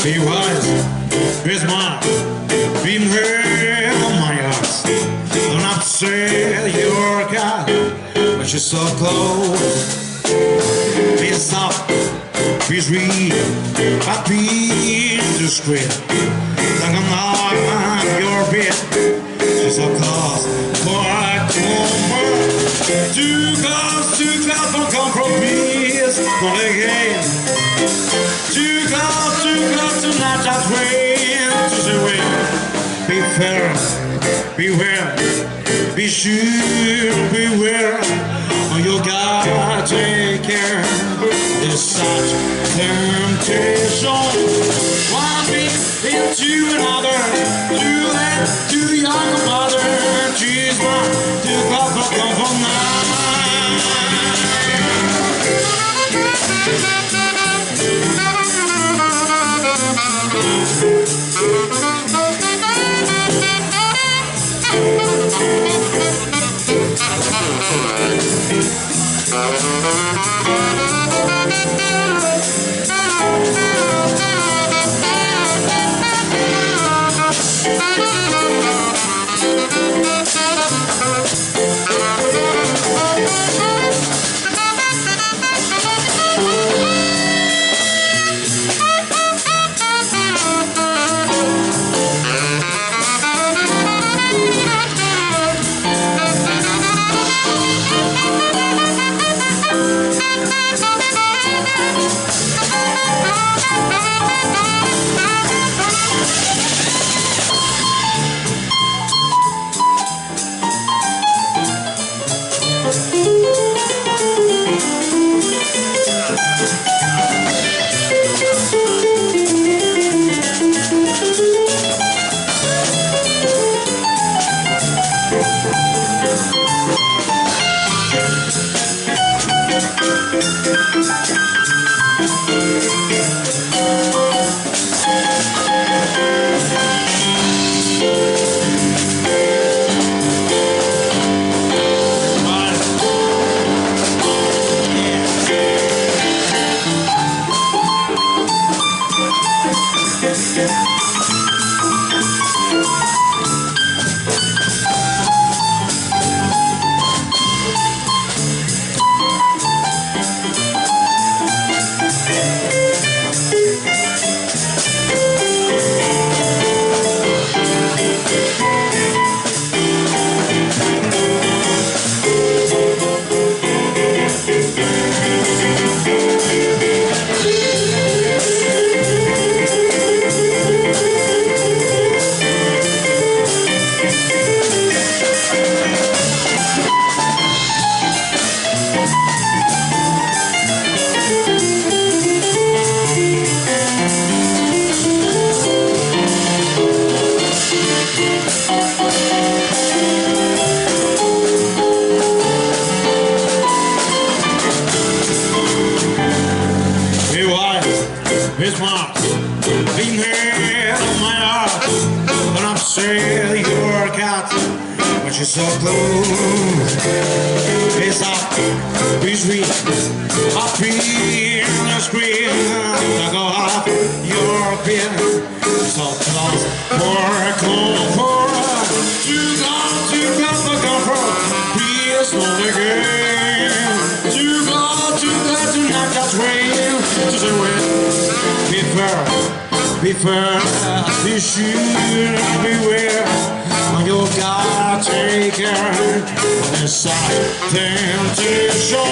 Be wise, be smart, be heard on my heart. Don't have to say you're a God, but you're so close. Be soft, be sweet, happy to scream. Like I'm on your bed, she's so close, for I come. Too close for compromise, not again. Too close to not just wait to say well. Be fair, beware, be sure, beware. You gotta take care. There's such temptation. One thing into another. Too late, too young, mother. She's not too close for compromise. Been here on my heart, but I'm saying you're a cat, but you're so close. Be soft, be sweet, happy in the screen. I go off your pin, so close for a comfort. Too close for comfort. Please not again. Too close to not just wait to the wind. Be fair, be sure, beware. You gotta take care. There's such temptation.